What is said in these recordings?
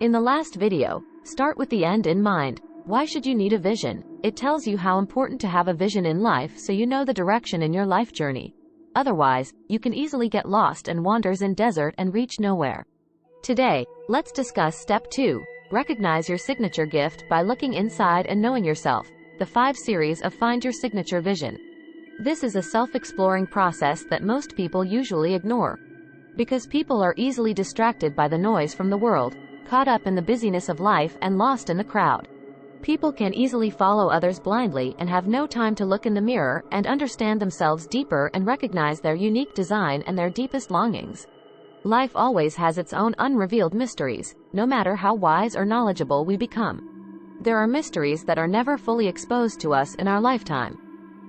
In the last video, start with the end in mind. Why should you need a vision? It tells you how important to have a vision in life so you know the direction in your life journey. Otherwise, you can easily get lost and wanders in desert and reach nowhere. Today, let's discuss Step 2. Recognize your signature gift by looking inside and knowing yourself. The 5 series of Find Your Signature Vision. This is a self-exploring process that most people usually ignore. Because people are easily distracted by the noise from the world, caught up in the busyness of life and lost in the crowd. People can easily follow others blindly and have no time to look in the mirror and understand themselves deeper and recognize their unique design and their deepest longings. Life always has its own unrevealed mysteries, no matter how wise or knowledgeable we become. There are mysteries that are never fully exposed to us in our lifetime.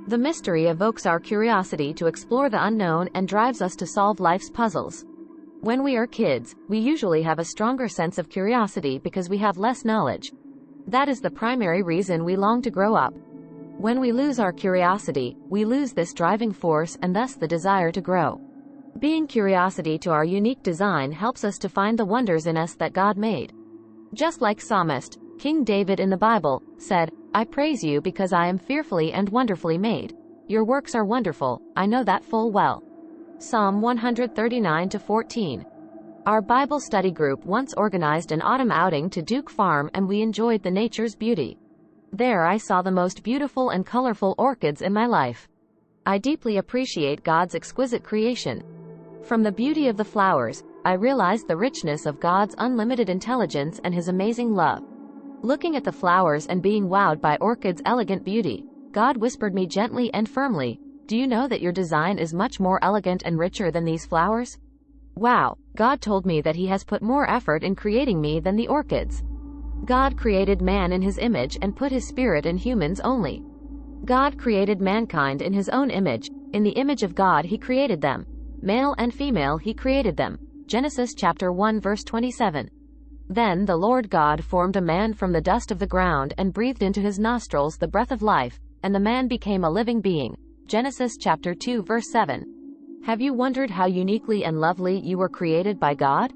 The mystery evokes our curiosity to explore the unknown and drives us to solve life's puzzles. When we are kids, we usually have a stronger sense of curiosity because we have less knowledge. That is the primary reason we long to grow up. When we lose our curiosity, we lose this driving force and thus the desire to grow. Being curiosity to our unique design helps us to find the wonders in us that God made. Just like Psalmist, King David in the Bible, said, "I praise you because I am fearfully and wonderfully made. Your works are wonderful, I know that full well." Psalm 139-14. Our Bible study group once organized an autumn outing to Duke Farm and we enjoyed the nature's beauty. There I saw the most beautiful and colorful orchids in my life. I deeply appreciate God's exquisite creation. From the beauty of the flowers, I realized the richness of God's unlimited intelligence and His amazing love. Looking at the flowers and being wowed by orchids' elegant beauty, God whispered me gently and firmly, "Do you know that your design is much more elegant and richer than these flowers?" Wow, God told me that He has put more effort in creating me than the orchids. God created man in His image and put His spirit in humans only. God created mankind in His own image. In the image of God He created them. Male and female He created them. Genesis chapter 1 verse 27. Then the Lord God formed a man from the dust of the ground and breathed into his nostrils the breath of life, and the man became a living being. Genesis chapter 2 verse 7. Have you wondered how uniquely and lovely you were created by God?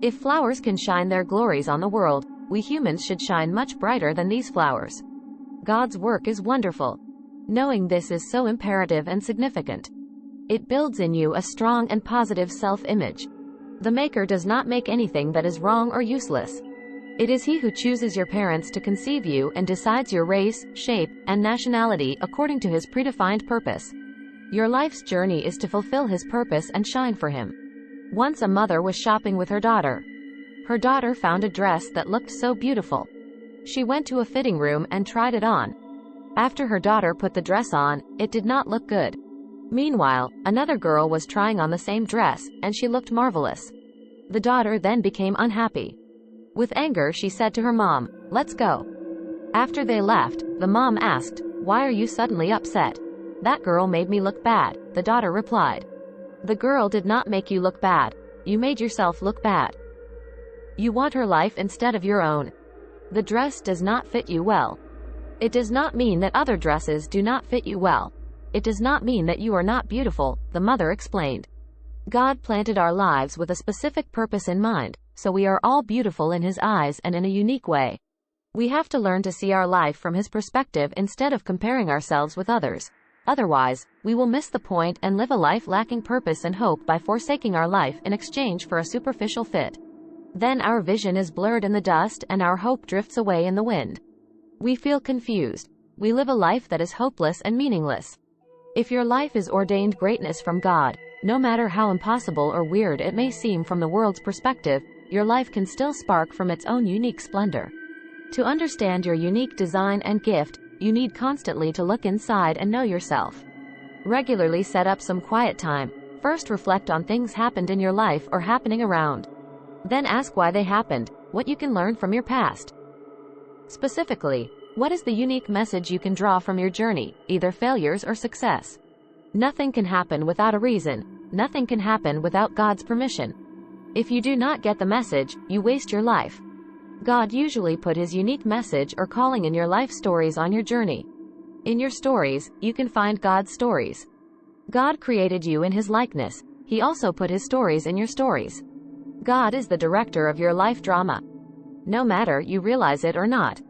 If flowers can shine their glories on the world, we humans should shine much brighter than these flowers. God's work is wonderful. Knowing this is so imperative and significant. It builds in you a strong and positive self-image. The Maker does not make anything that is wrong or useless. It is He who chooses your parents to conceive you and decides your race, shape, and nationality according to His predefined purpose. Your life's journey is to fulfill His purpose and shine for Him. Once a mother was shopping with her daughter. Her daughter found a dress that looked so beautiful. She went to a fitting room and tried it on. After her daughter put the dress on, it did not look good. Meanwhile, another girl was trying on the same dress, and she looked marvelous. The daughter then became unhappy. With anger she said to her mom, "Let's go." After they left, the mom asked, "Why are you suddenly upset?" "That girl made me look bad," the daughter replied. "The girl did not make you look bad. You made yourself look bad. You want her life instead of your own. The dress does not fit you well. It does not mean that other dresses do not fit you well. It does not mean that you are not beautiful," the mother explained. God planted our lives with a specific purpose in mind, so we are all beautiful in His eyes and in a unique way. We have to learn to see our life from His perspective instead of comparing ourselves with others. Otherwise, we will miss the point and live a life lacking purpose and hope by forsaking our life in exchange for a superficial fit. Then our vision is blurred in the dust and our hope drifts away in the wind. We feel confused. We live a life that is hopeless and meaningless. If your life is ordained greatness from God, no matter how impossible or weird it may seem from the world's perspective, your life can still spark from its own unique splendor. To understand your unique design and gift, you need constantly to look inside and know yourself. Regularly set up some quiet time. First reflect on things happened in your life or happening around. Then ask why they happened, what you can learn from your past. Specifically, what is the unique message you can draw from your journey, either failures or success? Nothing can happen without a reason. Nothing can happen without God's permission. If you do not get the message, you waste your life. God usually put His unique message or calling in your life stories on your journey. In your stories, you can find God's stories. God created you in His likeness. He also put His stories in your stories. God is the director of your life drama. no matter you realize it or not.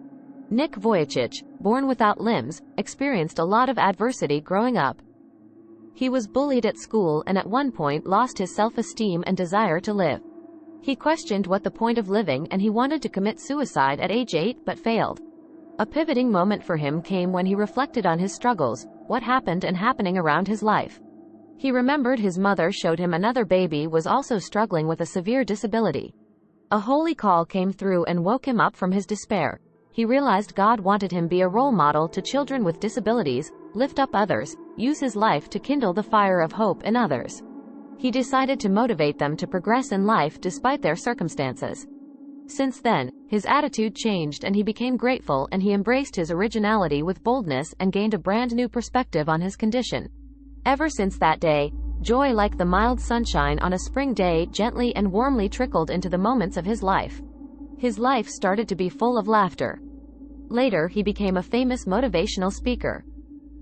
Nick Vujicic, born without limbs, experienced a lot of adversity growing up. He was bullied at school and at one point lost his self-esteem and desire to live. He questioned what the point of living and he wanted to commit suicide at age 8 but failed. A pivoting moment for him came when he reflected on his struggles, what happened and happening around his life. He remembered his mother showed him another baby was also struggling with a severe disability. A holy call came through and woke him up from his despair. He realized God wanted him be a role model to children with disabilities, lift up others, use his life to kindle the fire of hope in others. He decided to motivate them to progress in life despite their circumstances. Since then, his attitude changed and he became grateful and he embraced his originality with boldness and gained a brand new perspective on his condition. Ever since that day, joy like the mild sunshine on a spring day gently and warmly trickled into the moments of his life. His life started to be full of laughter. Later, he became a famous motivational speaker.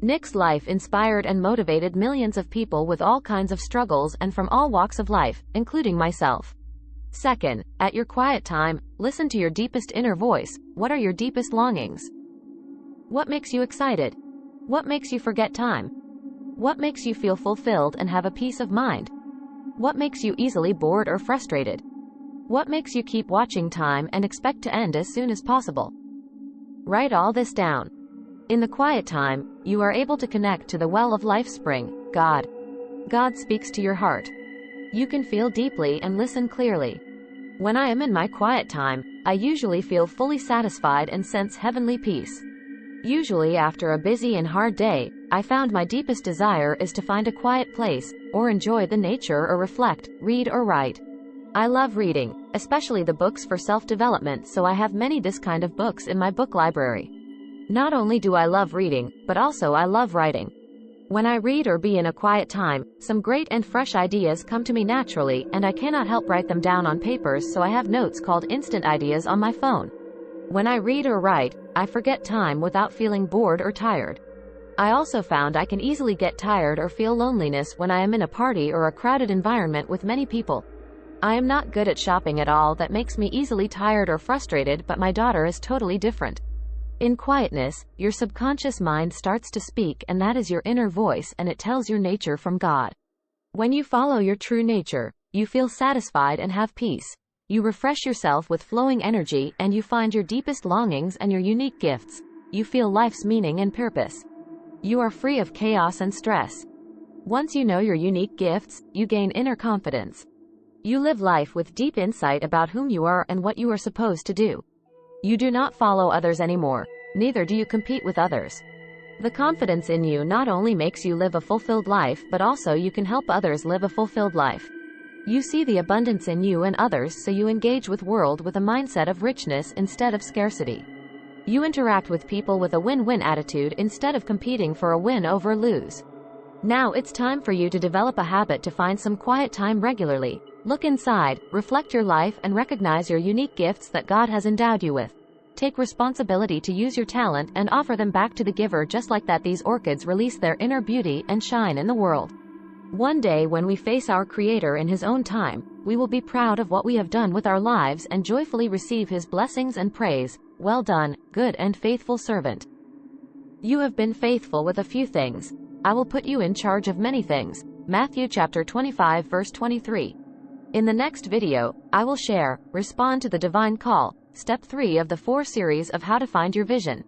Nick's life inspired and motivated millions of people with all kinds of struggles and from all walks of life, including myself. Second, at your quiet time, listen to your deepest inner voice. What are your deepest longings? What makes you excited? What makes you forget time? What makes you feel fulfilled and have a peace of mind? What makes you easily bored or frustrated? What makes you keep watching time and expect to end as soon as possible? Write all this down. In the quiet time, you are able to connect to the well of life spring, God. God speaks to your heart. You can feel deeply and listen clearly. When I am in my quiet time, I usually feel fully satisfied and sense heavenly peace. Usually after a busy and hard day, I found my deepest desire is to find a quiet place, or enjoy the nature or reflect, read or write. I love reading, especially the books for self-development, so I have many this kind of books in my book library. Not only do I love reading, but also I love writing. When I read or be in a quiet time, some great and fresh ideas come to me naturally and I cannot help write them down on papers, so I have notes called instant ideas on my phone. When I read or write, I forget time without feeling bored or tired. I also found I can easily get tired or feel loneliness when I am in a party or a crowded environment with many people. I am not good at shopping at all, that makes me easily tired or frustrated, but my daughter is totally different. In quietness, your subconscious mind starts to speak, and that is your inner voice, and it tells your nature from God. When you follow your true nature, you feel satisfied and have peace. You refresh yourself with flowing energy, and you find your deepest longings and your unique gifts. You feel life's meaning and purpose. You are free of chaos and stress. Once you know your unique gifts, you gain inner confidence. You live life with deep insight about whom you are and what you are supposed to do. You do not follow others anymore, neither do you compete with others. The confidence in you not only makes you live a fulfilled life, but also you can help others live a fulfilled life. You see the abundance in you and others, so you engage with world with a mindset of richness instead of scarcity. You interact with people with a win-win attitude instead of competing for a win over lose. Now it's time for you to develop a habit to find some quiet time regularly. Look inside, reflect your life, and recognize your unique gifts that God has endowed you with. Take responsibility to use your talent and offer them back to the giver, just like that these orchids release their inner beauty and shine in the world. One day when we face our Creator in His own time, we will be proud of what we have done with our lives and joyfully receive His blessings and praise. Well done, good and faithful servant. You have been faithful with a few things. I will put you in charge of many things. Matthew chapter 25 verse 23. In the next video, I will share, respond to the divine call, step 3 of the 4 series of how to find your vision.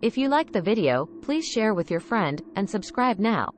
If you liked the video, please share with your friend, and subscribe now.